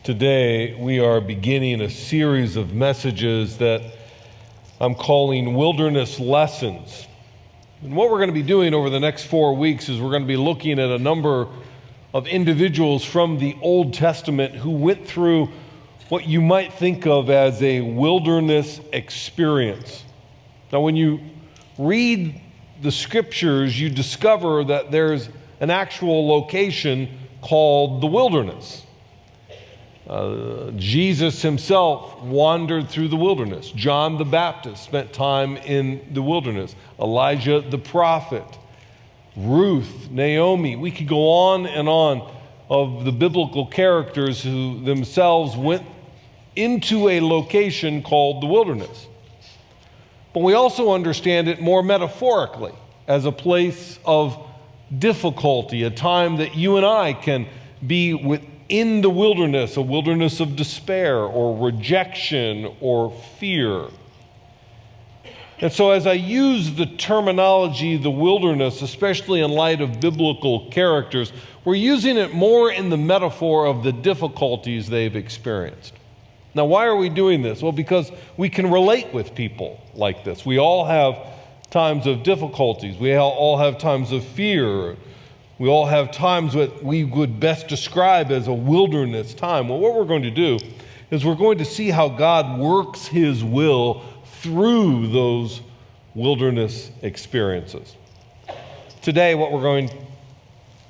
Today, we are beginning a series of messages that I'm calling Wilderness Lessons. And what we're going to be doing over the next 4 weeks is we're going to be looking at a number of individuals from the Old Testament who went through what you might think of as a wilderness experience. Now, when you read the scriptures, you discover that there's an actual location called the wilderness. Jesus himself wandered through the wilderness. John the Baptist spent time in the wilderness. Elijah the prophet, Ruth, Naomi. We could go on and on of the biblical characters who themselves went into a location called the wilderness. But we also understand it more metaphorically as a place of difficulty, a time that you and I can be within the wilderness, a wilderness of despair or rejection or fear. And so as I use the terminology, the wilderness, especially in light of biblical characters, we're using it more in the metaphor of the difficulties they've experienced. Now, why are we doing this? Well, because we can relate with people like this. We all have times of difficulties. We all have times of fear. We all have times that we would best describe as a wilderness time. Well, what we're going to do is we're going to see how God works his will through those wilderness experiences. Today, what we're going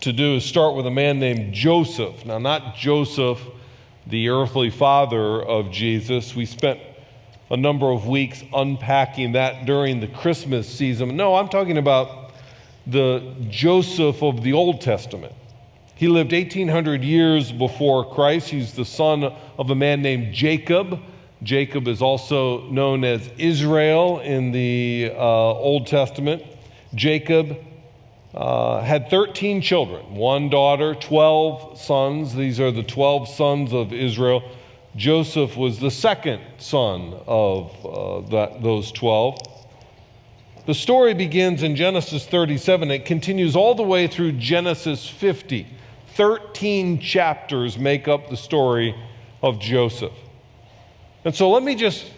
to do is start with a man named Joseph. Now, not Joseph, the earthly father of Jesus. We spent a number of weeks unpacking that during the Christmas season. No, I'm talking about the Joseph of the Old Testament. He lived 1,800 years before Christ. He's the son of a man named Jacob. Jacob is also known as Israel in the Old Testament. Jacob had 13 children, 1 daughter, 12 sons. These are the 12 sons of Israel. Joseph was the second son of those 12. The story begins in Genesis 37. It continues all the way through Genesis 50. 13 chapters make up the story of Joseph. And so let me just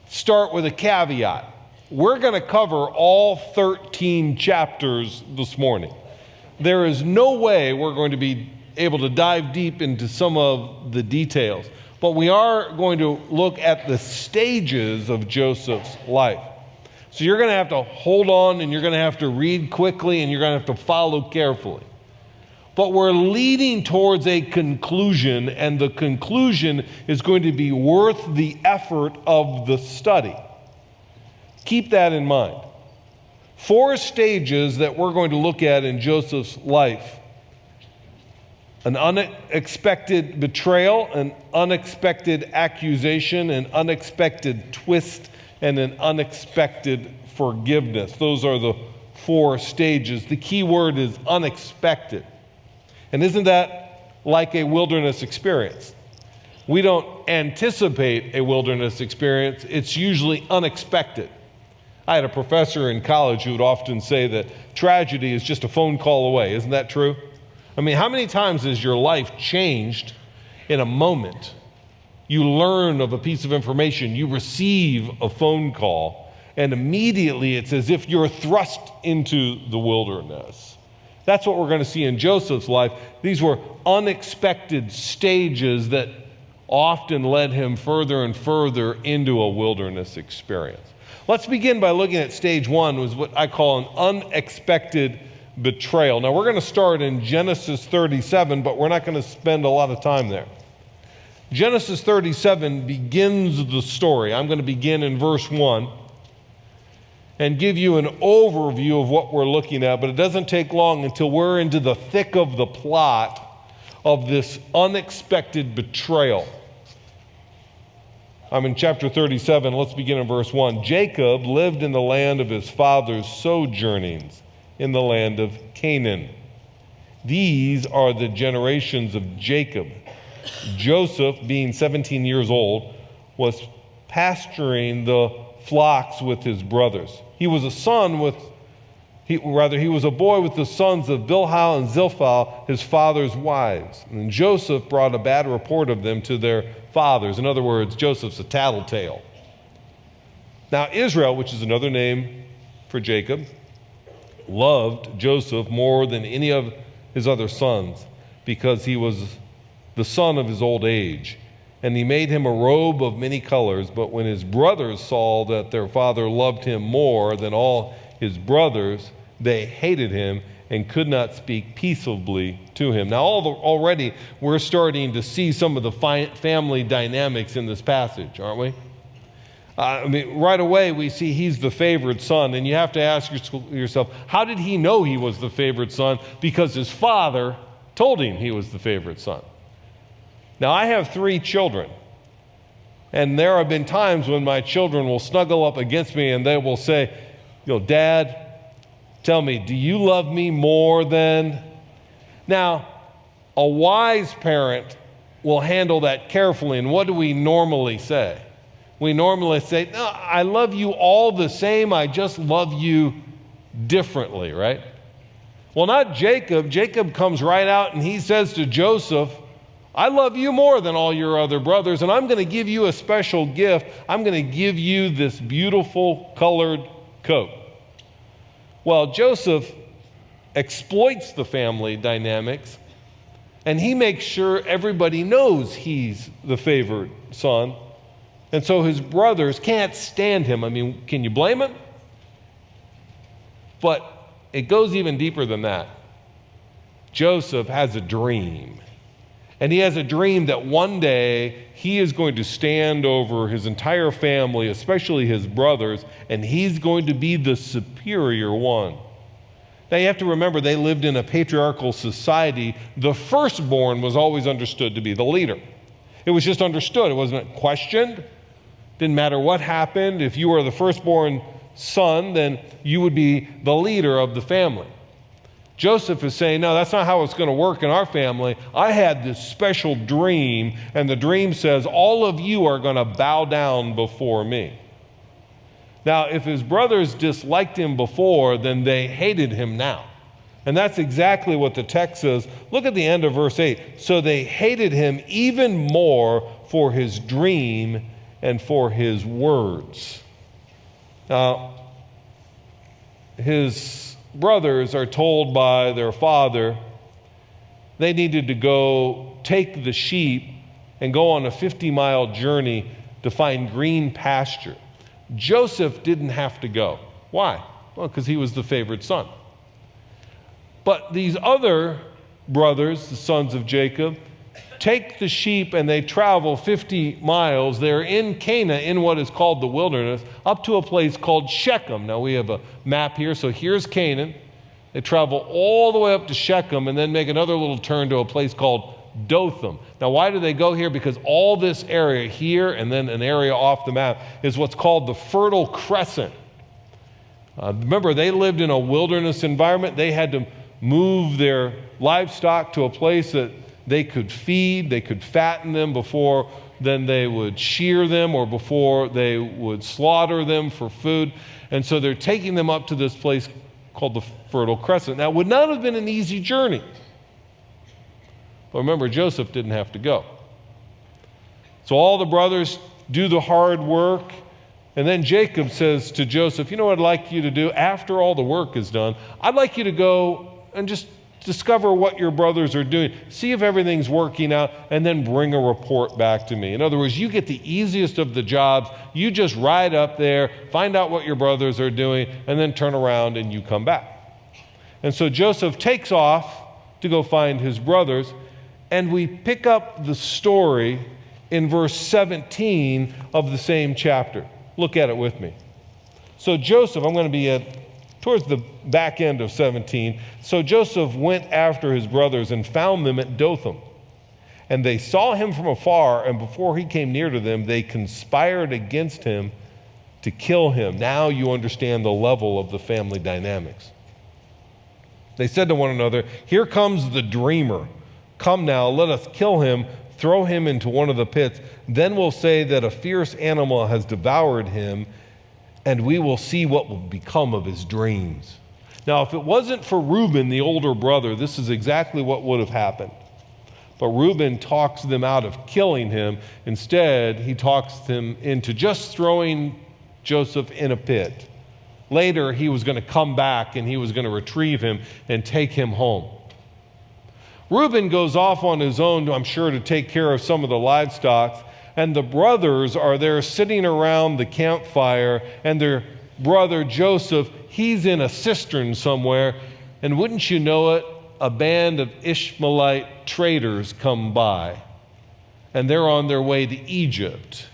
start with a caveat. We're going to cover all 13 chapters this morning. There is no way we're going to be able to dive deep into some of the details, but we are going to look at the stages of Joseph's life. So you're going to have to hold on, and you're going to have to read quickly, and you're going to have to follow carefully. But we're leading towards a conclusion, and the conclusion is going to be worth the effort of the study. Keep that in mind. 4 stages that we're going to look at in Joseph's life: an unexpected betrayal, an unexpected accusation, an unexpected twist, and an unexpected forgiveness. Those are the 4 stages. The key word is unexpected. And isn't that like a wilderness experience? We don't anticipate a wilderness experience. It's usually unexpected. I had a professor in college who would often say that tragedy is just a phone call away. Isn't that true? I mean, how many times has your life changed in a moment? You learn of a piece of information, you receive a phone call, and immediately it's as if you're thrust into the wilderness. That's what we're going to see in Joseph's life. These were unexpected stages that often led him further and further into a wilderness experience. Let's begin by looking at stage 1, was what I call an unexpected betrayal. Now, we're going to start in Genesis 37, but we're not going to spend a lot of time there. Genesis 37 begins the story. I'm going to begin in verse 1 and give you an overview of what we're looking at, but it doesn't take long until we're into the thick of the plot of this unexpected betrayal. I'm in chapter 37. Let's begin in verse 1. Jacob lived in the land of his father's sojournings in the land of Canaan. These are the generations of Jacob. Joseph, being 17 years old, was pasturing the flocks with his brothers. He was a son with He was a boy with the sons of Bilhah and Zilpah, his father's wives. And Joseph brought a bad report of them to their fathers. In other words, Joseph's a tattletale. Now Israel, which is another name for Jacob, loved Joseph more than any of his other sons, because he was the son of his old age. And he made him a robe of many colors. But when his brothers saw that their father loved him more than all his brothers, they hated him and could not speak peaceably to him. Now, already we're starting to see some of the family dynamics in this passage, aren't we? Right away we see he's the favored son, and you have to ask yourself, how did he know he was the favored son? Because his father told him he was the favored son. Now, I have 3 children, and there have been times when my children will snuggle up against me and they will say, Dad, tell me, do you love me more than? Now, a wise parent will handle that carefully, and what do we normally say? We normally say, no, I love you all the same, I just love you differently, right? Well, not Jacob. Jacob comes right out and he says to Joseph, I love you more than all your other brothers, and I'm going to give you a special gift. I'm going to give you this beautiful colored coat. Well, Joseph exploits the family dynamics, and he makes sure everybody knows he's the favored son. And so his brothers can't stand him. Can you blame him? But it goes even deeper than that. Joseph has a dream. And he has a dream that one day he is going to stand over his entire family, especially his brothers, and he's going to be the superior one. Now you have to remember, they lived in a patriarchal society. The firstborn was always understood to be the leader. It was just understood. It wasn't questioned. Didn't matter what happened. If you were the firstborn son, then you would be the leader of the family. Joseph is saying, no, that's not how it's going to work in our family. I had this special dream, and the dream says, all of you are going to bow down before me. Now, if his brothers disliked him before, then they hated him now. And that's exactly what the text says. Look at the end of verse 8. So they hated him even more for his dream and for his words. Now, his brothers are told by their father they needed to go take the sheep and go on a 50-mile journey to find green pasture. Joseph didn't have to go. Why? Well, because he was the favored son. But these other brothers, the sons of Jacob, take the sheep and they travel 50 miles. They're in Canaan, in what is called the wilderness, up to a place called Shechem. Now we have a map here, so here's Canaan. They travel all the way up to Shechem and then make another little turn to a place called Dothan. Now why do they go here? Because all this area here and then an area off the map is what's called the Fertile Crescent. Remember, they lived in a wilderness environment. They had to move their livestock to a place that they could feed, they could fatten them before then they would shear them or before they would slaughter them for food. And so they're taking them up to this place called the Fertile Crescent. Now, it would not have been an easy journey. But remember, Joseph didn't have to go. So all the brothers do the hard work. And then Jacob says to Joseph, you know what I'd like you to do? After all the work is done, I'd like you to go and just discover what your brothers are doing. See if everything's working out, and then bring a report back to me. In other words, you get the easiest of the jobs. You just ride up there, find out what your brothers are doing, and then turn around and you come back. And so Joseph takes off to go find his brothers, and we pick up the story in verse 17 of the same chapter. Look at it with me. So Joseph, I'm going to be towards the back end of 17. So Joseph went after his brothers and found them at Dothan. And they saw him from afar, and before he came near to them, they conspired against him to kill him. Now you understand the level of the family dynamics. They said to one another, here comes the dreamer. Come now, let us kill him, throw him into one of the pits. Then we'll say that a fierce animal has devoured him, and we will see what will become of his dreams. Now, if it wasn't for Reuben, the older brother, this is exactly what would have happened. But Reuben talks them out of killing him. Instead, he talks them into just throwing Joseph in a pit. Later, he was going to come back and he was going to retrieve him and take him home. Reuben goes off on his own, I'm sure, to take care of some of the livestock, and the brothers are there sitting around the campfire, and their brother Joseph, he's in a cistern somewhere, and wouldn't you know it, a band of Ishmaelite traders come by, and they're on their way to Egypt.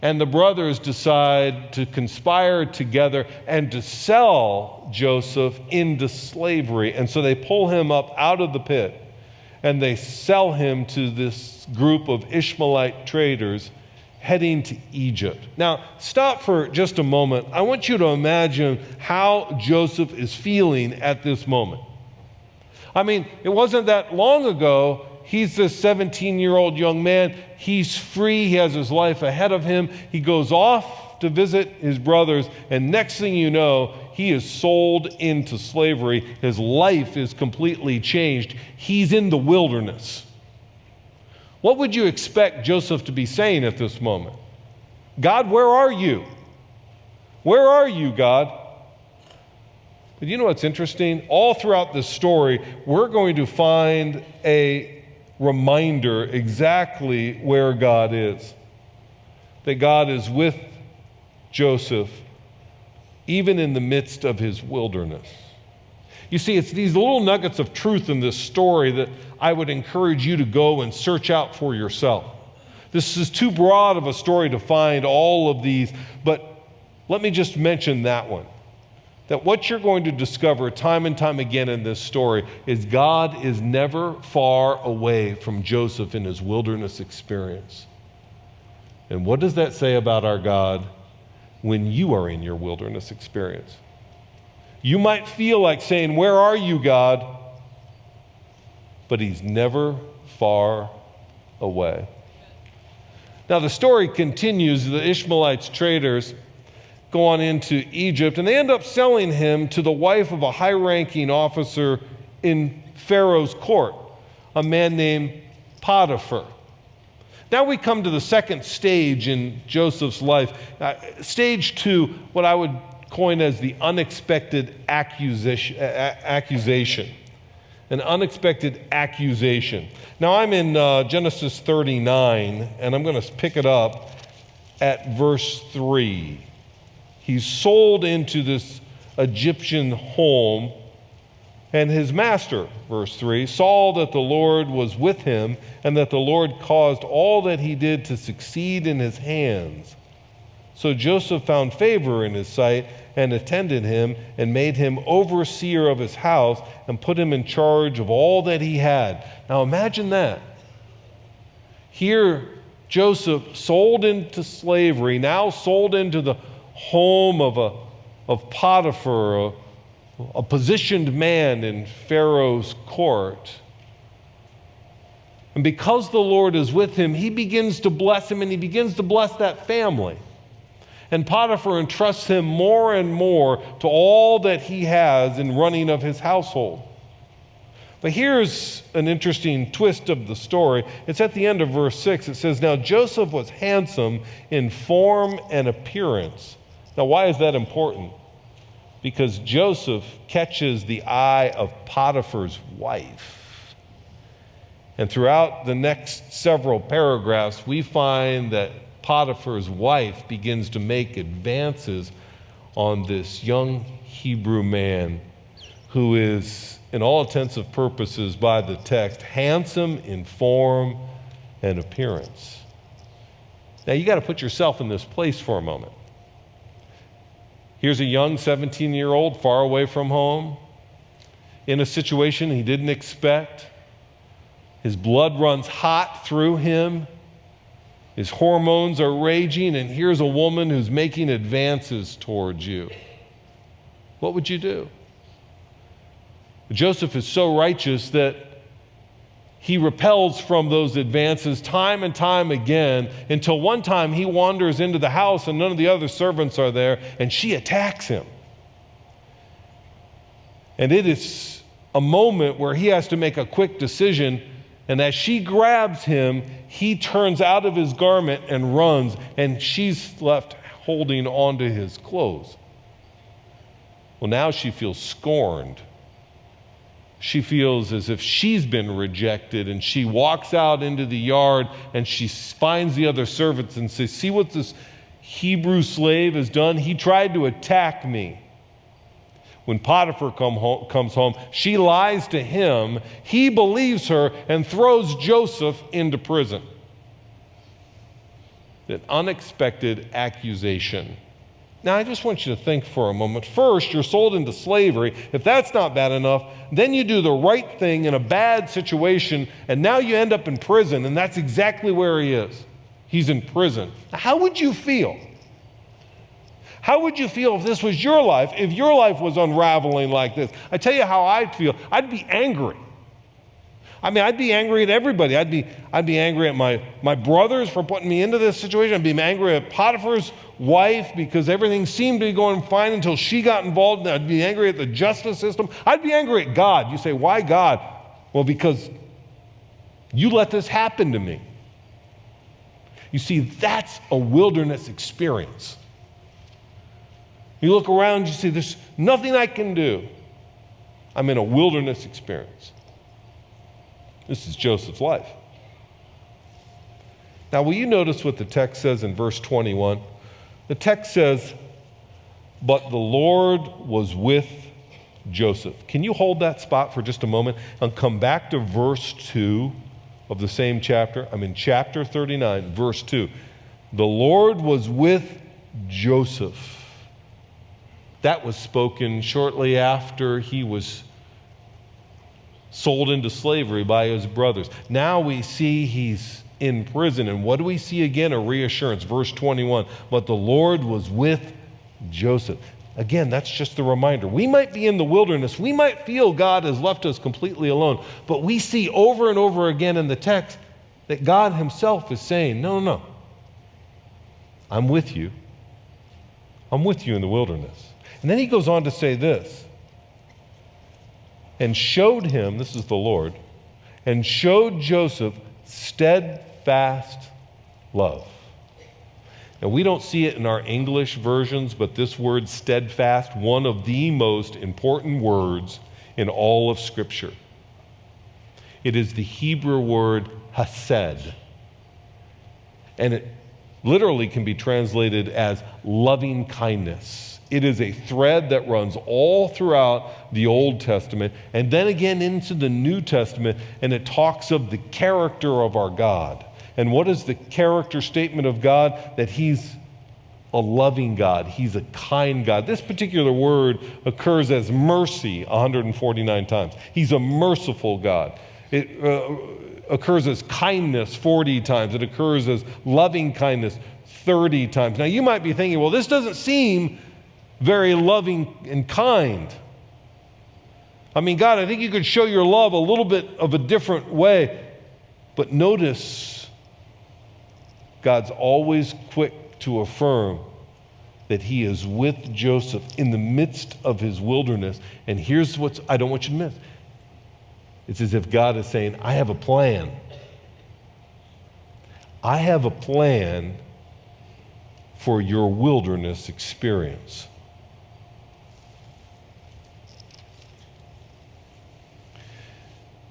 And the brothers decide to conspire together and to sell Joseph into slavery. And so they pull him up out of the pit and they sell him to this group of Ishmaelite traders heading to Egypt. Now, stop for just a moment. I want you to imagine how Joseph is feeling at this moment. I mean, it wasn't that long ago. He's this 17-year-old young man. He's free. He has his life ahead of him. He goes off to visit his brothers, and next thing you know, he is sold into slavery. His life is completely changed. He's in the wilderness. What would you expect Joseph to be saying at this moment? God, where are you? Where are you, God? But you know what's interesting? All throughout this story, we're going to find a reminder exactly where God is. That God is with Joseph, even in the midst of his wilderness. You see, it's these little nuggets of truth in this story that I would encourage you to go and search out for yourself. This is too broad of a story to find all of these, but let me just mention that one. That what you're going to discover time and time again in this story is God is never far away from Joseph in his wilderness experience. And what does that say about our God when you are in your wilderness experience? You might feel like saying, where are you, God? But he's never far away. Now the story continues. The Ishmaelites traders go on into Egypt, and they end up selling him to the wife of a high-ranking officer in Pharaoh's court, a man named Potiphar. Now we come to the second stage in Joseph's life. Stage 2, what I would coin as the unexpected accusation. An unexpected accusation. Now I'm in Genesis 39, and I'm going to pick it up at verse 3. He's sold into this Egyptian home, and his master, verse 3, saw that the Lord was with him, and that the Lord caused all that he did to succeed in his hands. So Joseph found favor in his sight and attended him and made him overseer of his house and put him in charge of all that he had. Now imagine that. Here, Joseph sold into slavery, now sold into the home of Potiphar, a positioned man in Pharaoh's court. And because the Lord is with him, he begins to bless him, and he begins to bless that family. And Potiphar entrusts him more and more to all that he has in running of his household. But here's an interesting twist of the story. It's at the end of verse 6. It says, "Now Joseph was handsome in form and appearance." Now, why is that important? Because Joseph catches the eye of Potiphar's wife. And throughout the next several paragraphs, we find that Potiphar's wife begins to make advances on this young Hebrew man who is, in all intents and purposes by the text, handsome in form and appearance. Now, you got to put yourself in this place for a moment. Here's a young 17-year-old far away from home in a situation he didn't expect. His blood runs hot through him. His hormones are raging, and here's a woman who's making advances towards you. What would you do? Joseph is so righteous that he repels from those advances time and time again, until one time he wanders into the house and none of the other servants are there, and she attacks him. And it is a moment where he has to make a quick decision. And as she grabs him, he turns out of his garment and runs, and she's left holding onto his clothes. Well, now she feels scorned. She feels as if she's been rejected, and she walks out into the yard and she finds the other servants and says, see what this Hebrew slave has done? He tried to attack me. When Potiphar comes home, she lies to him. He believes her and throws Joseph into prison. An unexpected accusation. Now, I just want you to think for a moment. First, you're sold into slavery. If that's not bad enough, then you do the right thing in a bad situation, and now you end up in prison, and that's exactly where he is. He's in prison. How would you feel? How would you feel if this was your life, if your life was unraveling like this? I tell you how I'd feel. I'd be angry. I'd be angry at everybody. I'd be angry at my brothers for putting me into this situation. I'd be angry at Potiphar's wife because everything seemed to be going fine until she got involved. I'd be angry at the justice system. I'd be angry at God. You say, why God? Well, because you let this happen to me. You see, that's a wilderness experience. You look around, you see, there's nothing I can do. I'm in a wilderness experience. This is Joseph's life. Now, will you notice what the text says in verse 21? The text says, but the Lord was with Joseph. Can you hold that spot for just a moment and come back to verse 2 of the same chapter? I'm in chapter 39, verse 2. The Lord was with Joseph. That was spoken shortly after he was sold into slavery by his brothers. Now we see he's in prison. And what do we see again? A reassurance. Verse 21, but the Lord was with Joseph. Again, that's just the reminder. We might be in the wilderness. We might feel God has left us completely alone. But we see over and over again in the text that God himself is saying, no. I'm with you. I'm with you in the wilderness. And then he goes on to say this, and showed him, this is the Lord, and showed Joseph steadfast love. Now, we don't see it in our English versions, but this word steadfast, one of the most important words in all of Scripture. It is the Hebrew word hesed, and it literally can be translated as loving kindness. It is a thread that runs all throughout the Old Testament and then again into the New Testament, and it talks of the character of our God. And what is the character statement of God? That he's a loving God. He's a kind God. This particular word occurs as mercy 149 times. He's a merciful God. It occurs as kindness 40 times. It occurs as loving kindness 30 times. Now you might be thinking, well, this doesn't seem very loving and kind. God, I think you could show your love a little bit of a different way. But notice, God's always quick to affirm that he is with Joseph in the midst of his wilderness. And here's what I don't want you to miss. It's as if God is saying, I have a plan. I have a plan for your wilderness experience.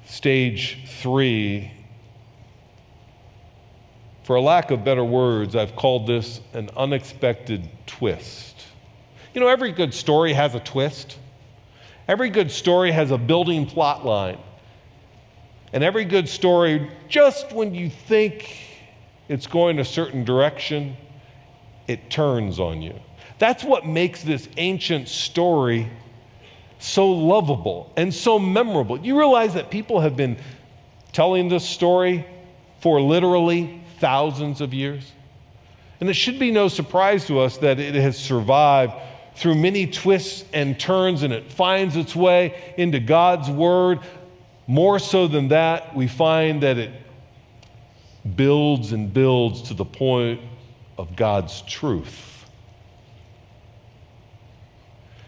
Stage 3, for a lack of better words, I've called this an unexpected twist. You know, every good story has a twist. Every good story has a building plot line. And every good story, just when you think it's going a certain direction, it turns on you. That's what makes this ancient story so lovable and so memorable. You realize that people have been telling this story for literally thousands of years? And it should be no surprise to us that it has survived through many twists and turns, and it finds its way into God's Word. More so than that, we find that it builds and builds to the point of God's truth.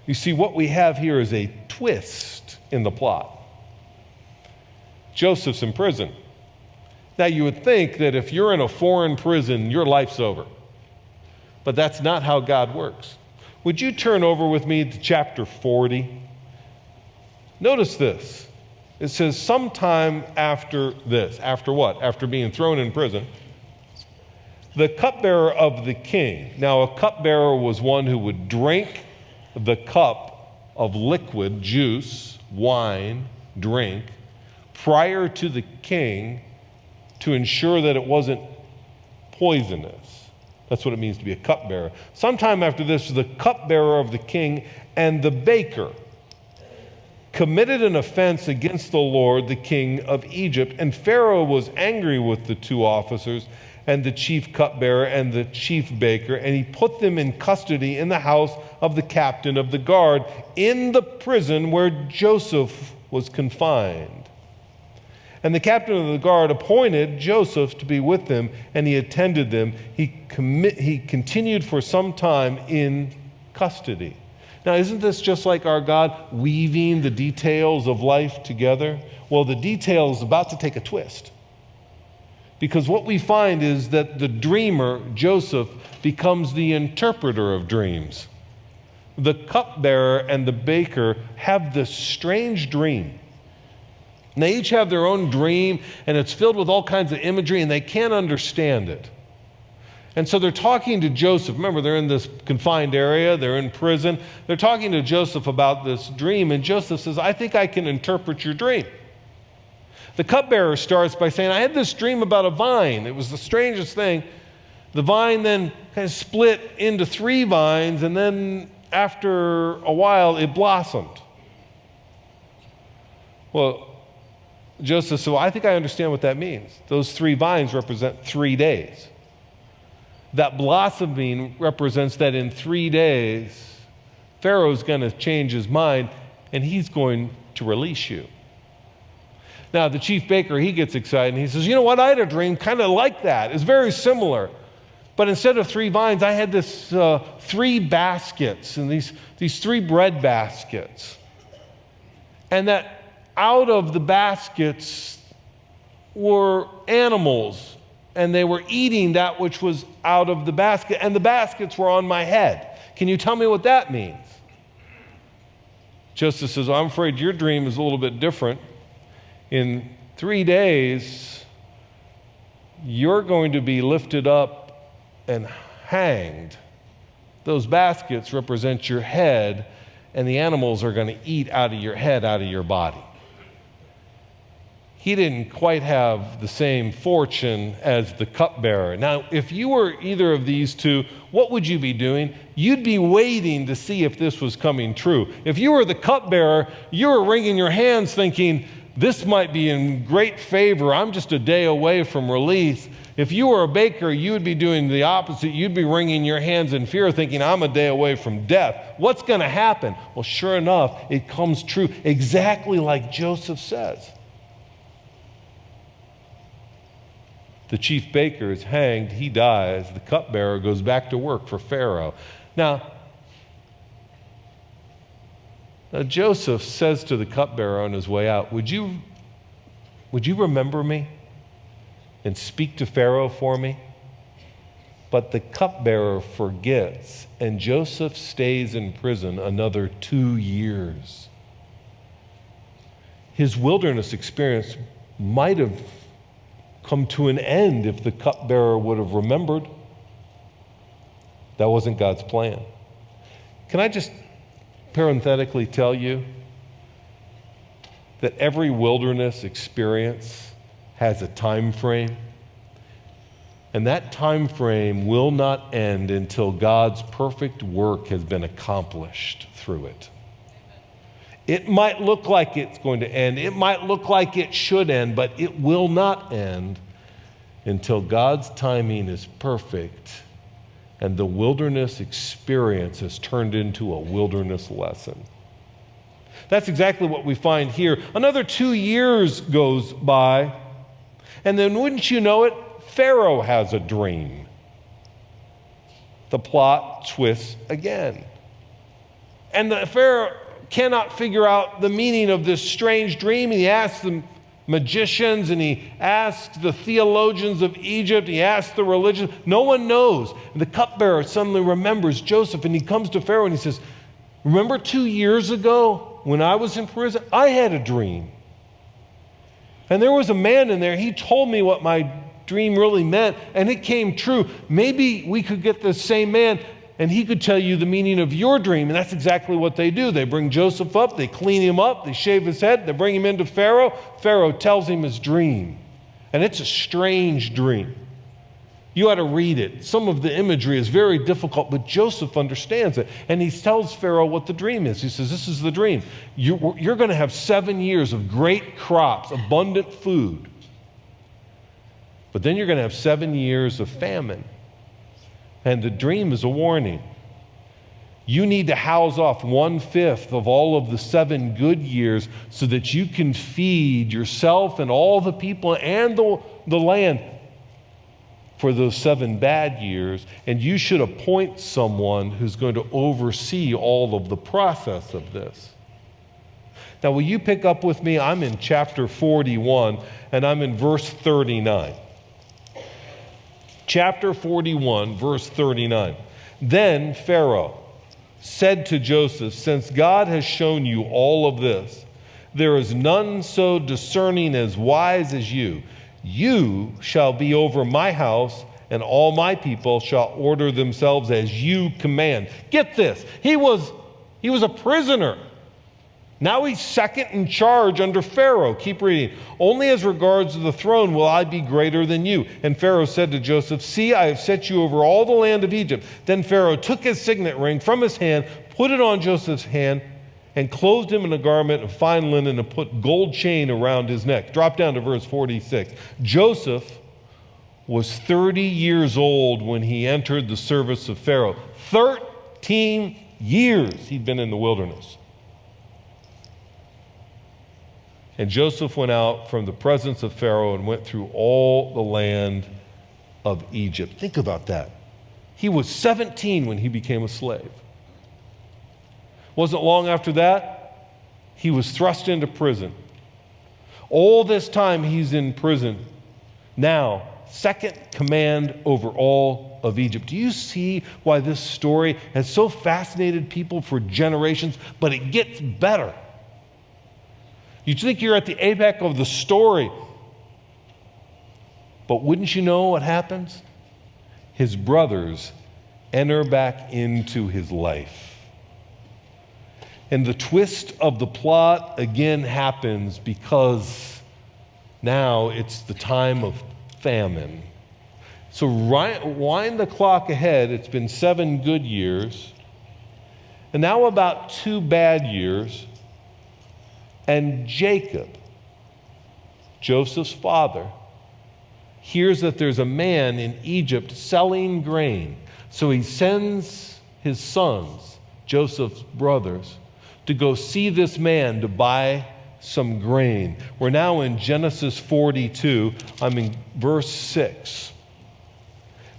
You see, what we have here is a twist in the plot. Joseph's in prison. Now, you would think that if you're in a foreign prison, your life's over. But that's not how God works. Would you turn over with me to chapter 40? Notice this. It says, sometime after this. After what? After being thrown in prison. The cupbearer of the king. Now, a cupbearer was one who would drink the cup of liquid, juice, wine, drink, prior to the king to ensure that it wasn't poisonous. That's what it means to be a cupbearer. Sometime after this, the cupbearer of the king and the baker committed an offense against the Lord, the king of Egypt. And Pharaoh was angry with the two officers and the chief cupbearer and the chief baker, and he put them in custody in the house of the captain of the guard in the prison where Joseph was confined. And the captain of the guard appointed Joseph to be with them, and he attended them. He continued for some time in custody. Now, isn't this just like our God weaving the details of life together? Well, the detail is about to take a twist. Because what we find is that the dreamer, Joseph, becomes the interpreter of dreams. The cupbearer and the baker have this strange dream. And they each have their own dream, and it's filled with all kinds of imagery, and they can't understand it. And so they're talking to Joseph. Remember, they're in this confined area. They're in prison. They're talking to Joseph about this dream, and Joseph says, I think I can interpret your dream. The cupbearer starts by saying, I had this dream about a vine. It was the strangest thing. The vine then kind of split into 3 vines, and then after a while, it blossomed. Well, Joseph said, well, I think I understand what that means. Those 3 vines represent 3 days. That blossoming represents that in 3 days, Pharaoh's going to change his mind, and he's going to release you. Now, the chief baker, he gets excited, and he says, you know what? I had a dream kind of like that. It's very similar. But instead of 3 vines, I had this 3 baskets, and these 3 bread baskets. And that out of the baskets were animals, and they were eating that which was out of the basket, and the baskets were on my head. Can you tell me what that means? Joseph says, well, I'm afraid your dream is a little bit different. In 3 days, you're going to be lifted up and hanged. Those baskets represent your head, and the animals are going to eat out of your head, out of your body. He didn't quite have the same fortune as the cupbearer. Now, if you were either of these two, what would you be doing? You'd be waiting to see if this was coming true. If you were the cupbearer, you were wringing your hands thinking, this might be in great favor. I'm just a day away from release. If you were a baker, you would be doing the opposite. You'd be wringing your hands in fear, thinking, I'm a day away from death. What's going to happen? Well, sure enough, it comes true exactly like Joseph says. The chief baker is hanged. He dies. The cupbearer goes back to work for Pharaoh. Now, Joseph says to the cupbearer on his way out, would you remember me and speak to Pharaoh for me? But the cupbearer forgets, and Joseph stays in prison another 2 years. His wilderness experience might have come to an end if the cupbearer would have remembered. That wasn't God's plan. Can I just parenthetically tell you that every wilderness experience has a time frame, and that time frame will not end until God's perfect work has been accomplished through it. It might look like it's going to end. It might look like it should end, but it will not end until God's timing is perfect and the wilderness experience has turned into a wilderness lesson. That's exactly what we find here. Another 2 years goes by, and then wouldn't you know it, Pharaoh has a dream. The plot twists again. And the Pharaoh cannot figure out the meaning of this strange dream. He asks the magicians and he asks the theologians of Egypt. He asks the religion. No one knows. And the cupbearer suddenly remembers Joseph, and he comes to Pharaoh and he says, remember 2 years ago when I was in prison? I had a dream. And there was a man in there. He told me what my dream really meant, and it came true. Maybe we could get the same man, and he could tell you the meaning of your dream. And that's exactly what they do. They bring Joseph up, they clean him up, they shave his head, they bring him into Pharaoh. Pharaoh tells him his dream. And it's a strange dream. You ought to read it. Some of the imagery is very difficult, but Joseph understands it. And he tells Pharaoh what the dream is. He says, this is the dream. You're going to have 7 years of great crops, abundant food. But then you're going to have 7 years of famine. And the dream is a warning. You need to house off 1/5 of all of the 7 good years so that you can feed yourself and all the people and the land for those 7 bad years. And you should appoint someone who's going to oversee all of the process of this. Now, will you pick up with me? I'm in chapter 41, and I'm in verse 39. Chapter 41, verse 39. Then Pharaoh said to Joseph, since God has shown you all of this, there is none so discerning as wise as you. You shall be over my house, and all my people shall order themselves as you command. Get this. He was a prisoner. Now he's second in charge under Pharaoh. Keep reading. Only as regards the throne will I be greater than you. And Pharaoh said to Joseph, see, I have set you over all the land of Egypt. Then Pharaoh took his signet ring from his hand, put it on Joseph's hand, and clothed him in a garment of fine linen and put gold chain around his neck. Drop down to verse 46. Joseph was 30 years old when he entered the service of Pharaoh. 13 years he'd been in the wilderness. And Joseph went out from the presence of Pharaoh and went through all the land of Egypt. Think about that. He was 17 when he became a slave. Wasn't long after that, he was thrust into prison. All this time he's in prison. Now, second command over all of Egypt. Do you see why this story has so fascinated people for generations? But it gets better. You think you're at the apex of the story. But wouldn't you know what happens? His brothers enter back into his life. And the twist of the plot again happens because now it's the time of famine. So wind the clock ahead. It's been 7 good years. And now about 2 bad years. And Jacob, Joseph's father, hears that there's a man in Egypt selling grain. So he sends his sons, Joseph's brothers, to go see this man to buy some grain. We're now in Genesis 42. I'm in verse 6.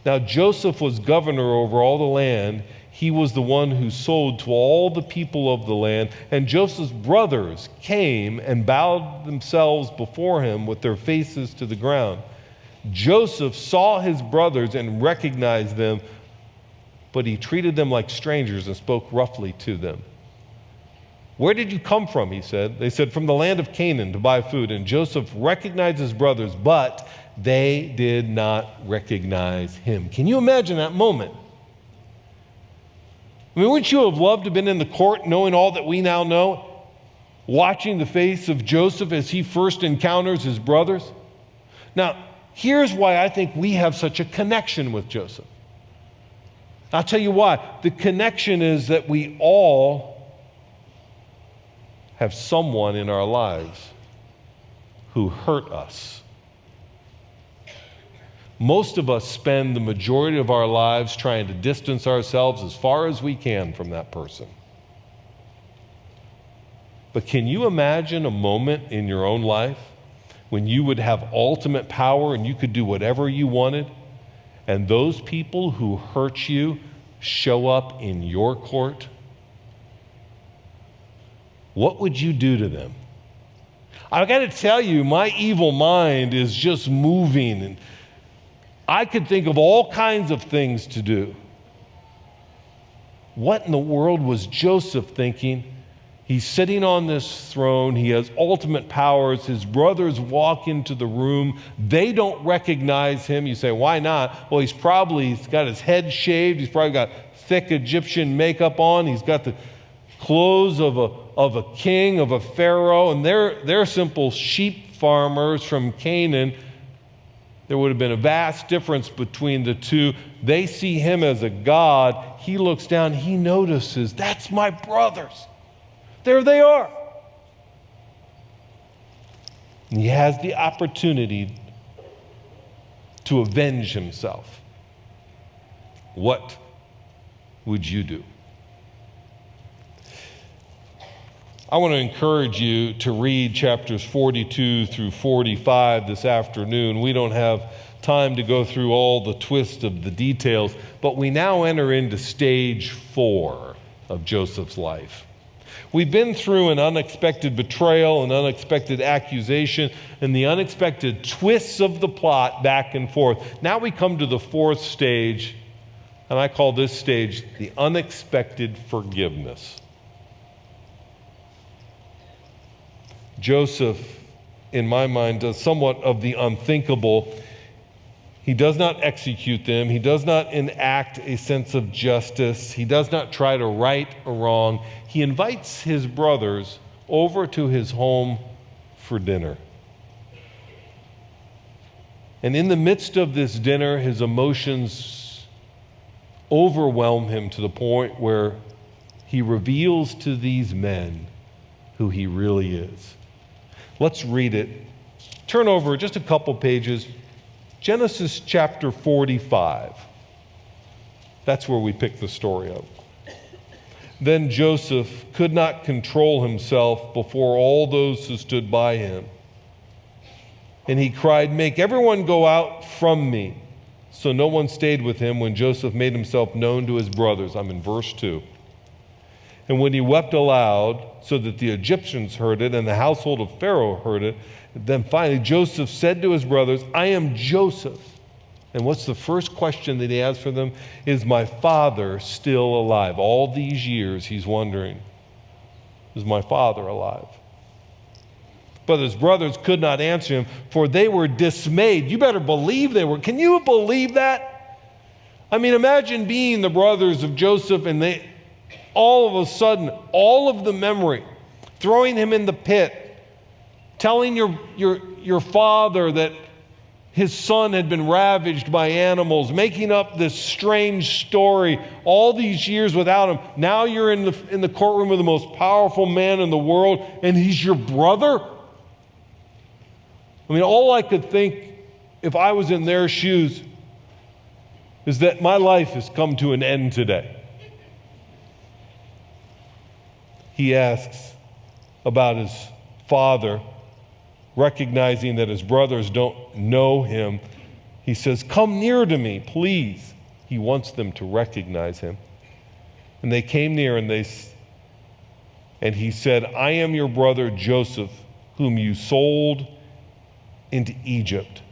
Now Joseph was governor over all the land. He was the one who sold to all the people of the land. And Joseph's brothers came and bowed themselves before him with their faces to the ground. Joseph saw his brothers and recognized them, but he treated them like strangers and spoke roughly to them. Where did you come from? He said. They said, from the land of Canaan to buy food. And Joseph recognized his brothers, but they did not recognize him. Can you imagine that moment? I mean, wouldn't you have loved to have been in the court knowing all that we now know? Watching the face of Joseph as he first encounters his brothers? Now, here's why I think we have such a connection with Joseph. I'll tell you why. The connection is that we all have someone in our lives who hurt us. Most of us spend the majority of our lives trying to distance ourselves as far as we can from that person. But can you imagine a moment in your own life when you would have ultimate power and you could do whatever you wanted, and those people who hurt you show up in your court? what would you do to them? I've got to tell you, my evil mind is just moving, and I could think of all kinds of things to do. What in the world was Joseph thinking? He's sitting on this throne. He has ultimate powers. His brothers walk into the room. They don't recognize him. You say, why not? Well, he's got his head shaved. He's probably got thick Egyptian makeup on. He's got the clothes of a king, of a pharaoh, and they're simple sheep farmers from Canaan. There would have been a vast difference between the two. They see him as a god. He looks down. He notices, that's my brothers. There they are. And he has the opportunity to avenge himself. What would you do? I want to encourage you to read chapters 42 through 45 this afternoon. We don't have time to go through all the twists of the details, but we now enter into stage 4 of Joseph's life. We've been through an unexpected betrayal, an unexpected accusation, and the unexpected twists of the plot back and forth. Now we come to the 4th stage, and I call this stage the unexpected forgiveness. Joseph, in my mind, does somewhat of the unthinkable. He does not execute them. He does not enact a sense of justice. He does not try to right a wrong. He invites his brothers over to his home for dinner. And in the midst of this dinner, his emotions overwhelm him to the point where he reveals to these men who he really is. Let's read it. Turn over just a couple pages. Genesis chapter 45. That's where we pick the story up. Then Joseph could not control himself before all those who stood by him. And he cried, "Make everyone go out from me." So no one stayed with him when Joseph made himself known to his brothers. I'm in verse 2. And when he wept aloud, so that the Egyptians heard it and the household of Pharaoh heard it, then finally Joseph said to his brothers, "I am Joseph." And what's the first question that he has for them? Is my father still alive? All these years he's wondering, is my father alive? But his brothers could not answer him, for they were dismayed. You better believe they were. Can you believe that? I mean, imagine being the brothers of Joseph, and they all of a sudden, all of the memory, throwing him in the pit, telling your father that his son had been ravaged by animals, making up this strange story all these years without him. Now you're in the courtroom of the most powerful man in the world, and he's your brother? I mean, all I could think if I was in their shoes is that my life has come to an end today. He asks about his father, recognizing that his brothers don't know him. He says, "Come near to me, please." He wants them to recognize him. And they came near, and he said, "I am your brother Joseph, whom you sold into Egypt.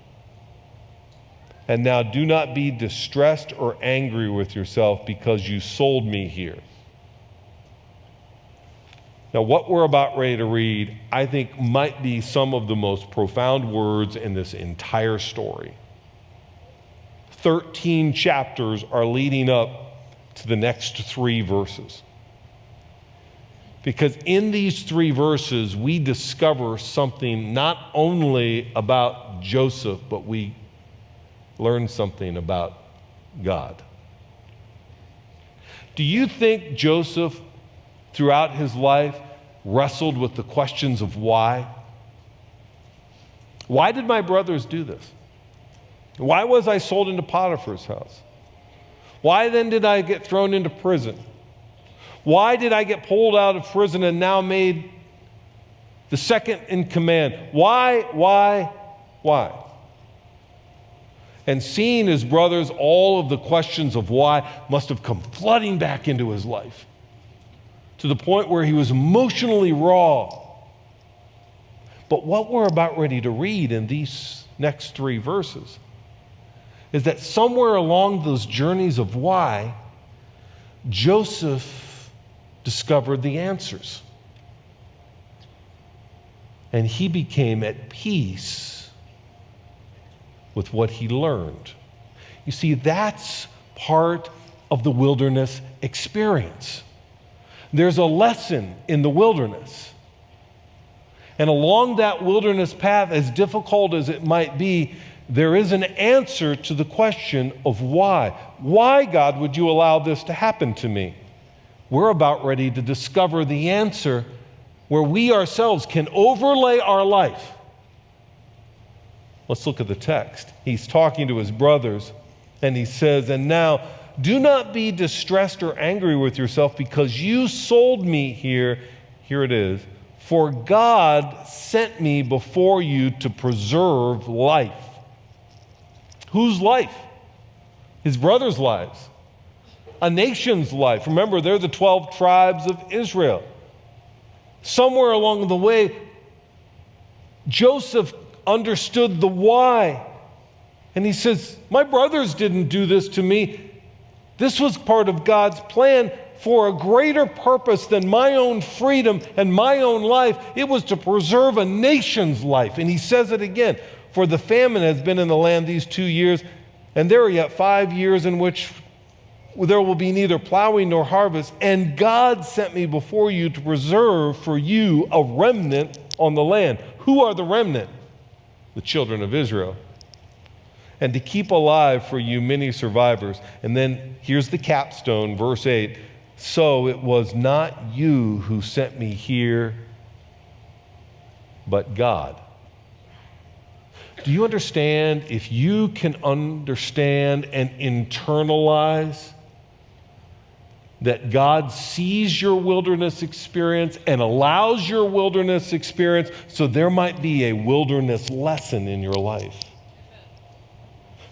And now do not be distressed or angry with yourself because you sold me here." Now, what we're about ready to read, I think, might be some of the most profound words in this entire story. 13 chapters are leading up to the next 3 verses. Because in these 3 verses, we discover something not only about Joseph, but we learn something about God. Do you think Joseph, throughout his life, wrestled with the questions of why? Why did my brothers do this? Why was I sold into Potiphar's house? Why then did I get thrown into prison? Why did I get pulled out of prison and now made the second in command? Why? And seeing his brothers, all of the questions of why must have come flooding back into his life, to the point where he was emotionally raw. But what we're about ready to read in these next 3 verses is that somewhere along those journeys of why, Joseph discovered the answers. And he became at peace with what he learned. You see, that's part of the wilderness experience. There's a lesson in the wilderness. And along that wilderness path, as difficult as it might be, there is an answer to the question of why. Why, God, would you allow this to happen to me? We're about ready to discover the answer where we ourselves can overlay our life. Let's look at the text. He's talking to his brothers, and he says, "And now, do not be distressed or angry with yourself because you sold me here." Here it is. "For God sent me before you to preserve life." Whose life? His brothers' lives. A nation's life. Remember, they're the 12 tribes of Israel. Somewhere along the way, Joseph understood the why. And he says, my brothers didn't do this to me. This was part of God's plan for a greater purpose than my own freedom and my own life. It was to preserve a nation's life. And he says it again. "For the famine has been in the land these 2 years, and there are yet 5 years in which there will be neither plowing nor harvest. And God sent me before you to preserve for you a remnant on the land." Who are the remnant? The children of Israel. "And to keep alive for you many survivors." And then here's the capstone, verse 8. "So it was not you who sent me here, but God." Do you understand? If you can understand and internalize that God sees your wilderness experience and allows your wilderness experience, so there might be a wilderness lesson in your life.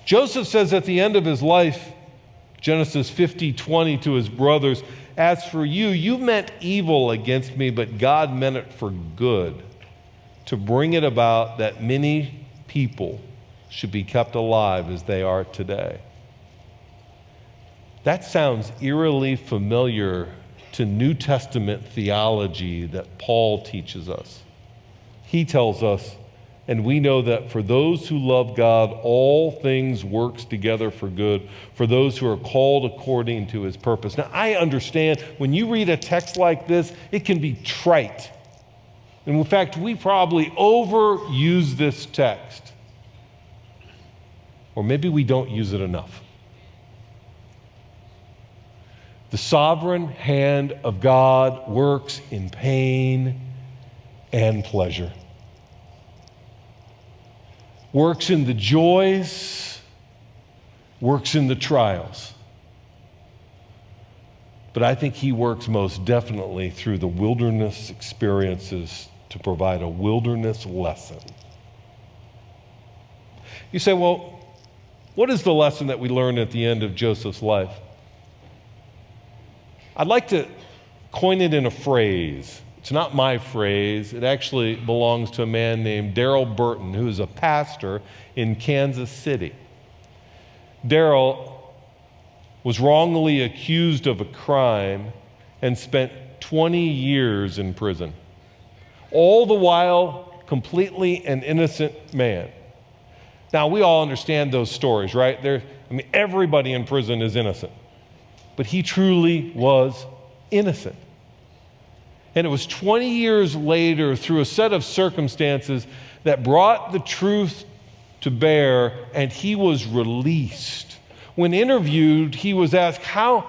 Joseph says at the end of his life, Genesis 50:20, to his brothers, "As for you, you meant evil against me, but God meant it for good, to bring it about that many people should be kept alive as they are today." That sounds eerily familiar to New Testament theology that Paul teaches us. He tells us, "And we know that for those who love God, all things works together for good, for those who are called according to his purpose." Now, I understand when you read a text like this, it can be trite. And in fact, we probably overuse this text. Or maybe we don't use it enough. The sovereign hand of God works in pain and pleasure. Works in the joys, works in the trials. But I think he works most definitely through the wilderness experiences to provide a wilderness lesson. You say, well, what is the lesson that we learn at the end of Joseph's life? I'd like to coin it in a phrase. It's not my phrase. It actually belongs to a man named Darrell Burton, who is a pastor in Kansas City. Darrell was wrongly accused of a crime and spent 20 years in prison. All the while, completely an innocent man. Now, we all understand those stories, right? Everybody in prison is innocent. But he truly was innocent. And it was 20 years later, through a set of circumstances that brought the truth to bear, and he was released. When interviewed, he was asked, how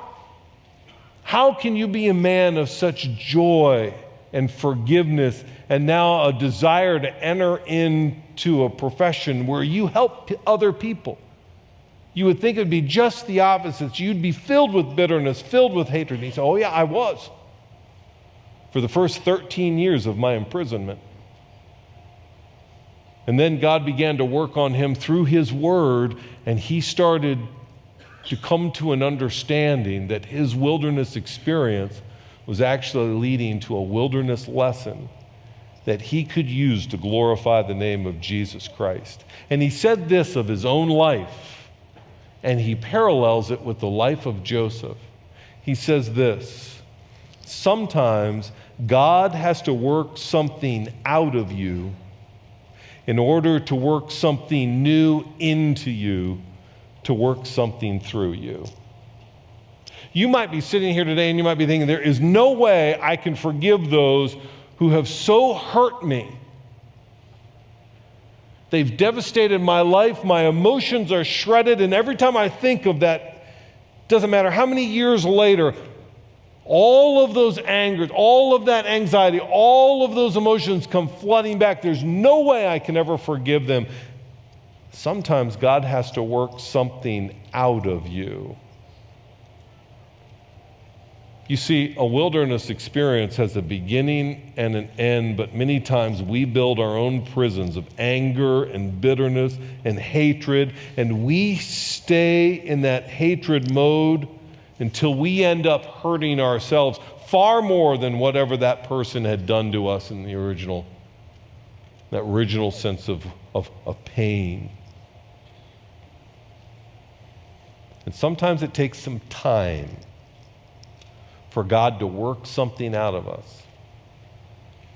can you be a man of such joy and forgiveness and now a desire to enter into a profession where you help other people? You would think it would be just the opposite. You'd be filled with bitterness, filled with hatred. And he said, oh yeah, I was. For the first 13 years of my imprisonment. And then God began to work on him through his word, and he started to come to an understanding that his wilderness experience was actually leading to a wilderness lesson that he could use to glorify the name of Jesus Christ. And he said this of his own life, and he parallels it with the life of Joseph. He says this: sometimes God has to work something out of you in order to work something new into you, to work something through you. You might be sitting here today and you might be thinking, there is no way I can forgive those who have so hurt me. They've devastated my life, my emotions are shredded, and every time I think of that, doesn't matter how many years later, all of those angers, all of that anxiety, all of those emotions come flooding back. There's no way I can ever forgive them. Sometimes God has to work something out of you. You see, a wilderness experience has a beginning and an end, but many times we build our own prisons of anger and bitterness and hatred, and we stay in that hatred mode until we end up hurting ourselves far more than whatever that person had done to us in that original sense of pain. And sometimes it takes some time for God to work something out of us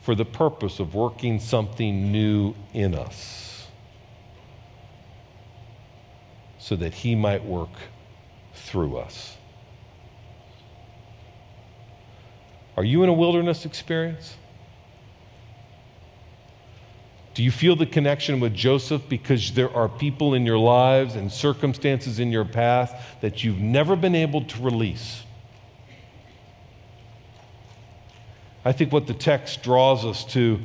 for the purpose of working something new in us so that He might work through us. Are you in a wilderness experience? Do you feel the connection with Joseph because there are people in your lives and circumstances in your past that you've never been able to release? I think what the text draws us to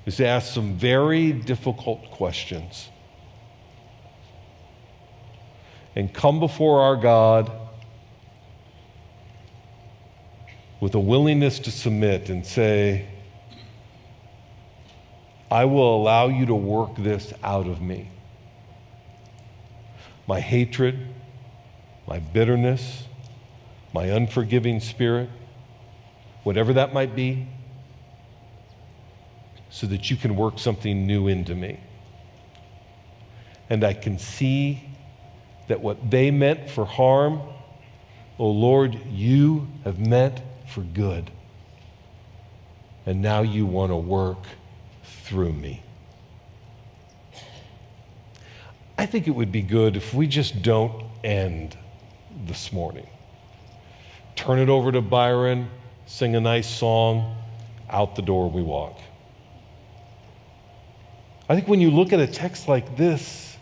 is to ask some very difficult questions and come before our God with a willingness to submit and say, I will allow you to work this out of me. My hatred, my bitterness, my unforgiving spirit, whatever that might be, so that you can work something new into me. And I can see that what they meant for harm, oh Lord, you have meant for good. And now you want to work through me. I think it would be good if we just don't end this morning. Turn it over to Byron, sing a nice song, out the door we walk. I think when you look at a text like this,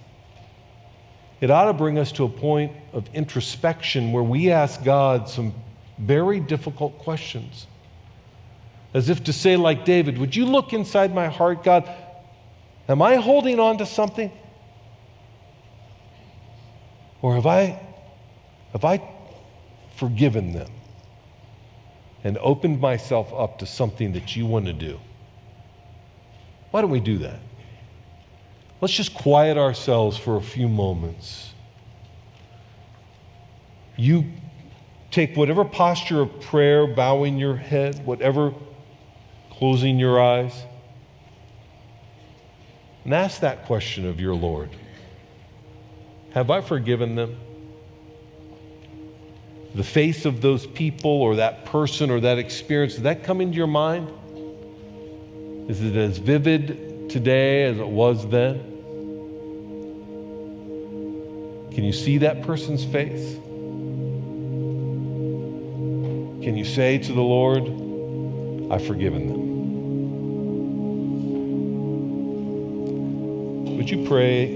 it ought to bring us to a point of introspection where we ask God some very difficult questions. As if to say, like David, would you look inside my heart, God? Am I holding on to something? Or have I forgiven them and opened myself up to something that you want to do? Why don't we do that? Let's just quiet ourselves for a few moments. You take whatever posture of prayer, bowing your head, whatever, closing your eyes, and ask that question of your Lord. Have I forgiven them? The face of those people or that person or that experience, did that come into your mind? Is it as vivid today as it was then? Can you see that person's face? Can you say to the Lord, I've forgiven them? Would you pray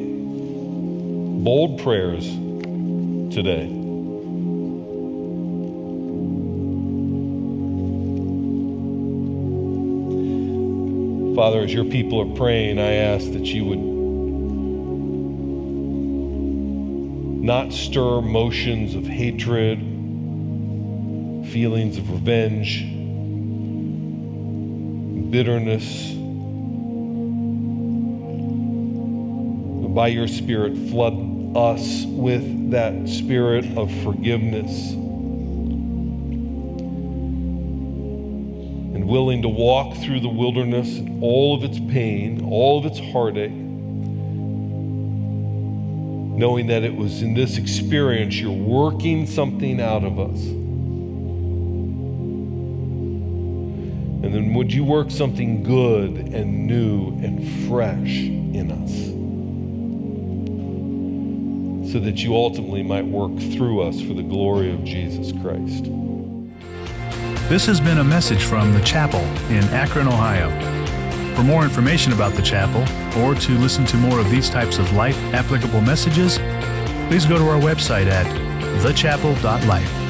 bold prayers today? Father, as your people are praying, I ask that you would not stir motions of hatred, feelings of revenge, bitterness. By your Spirit, flood us with that spirit of forgiveness. willing to walk through the wilderness, all of its pain, all of its heartache, knowing that it was in this experience you're working something out of us. And then would you work something good and new and fresh in us, so that you ultimately might work through us for the glory of Jesus Christ. This has been a message from The Chapel in Akron, Ohio. For more information about The Chapel, or to listen to more of these types of life-applicable messages, please go to our website at thechapel.life.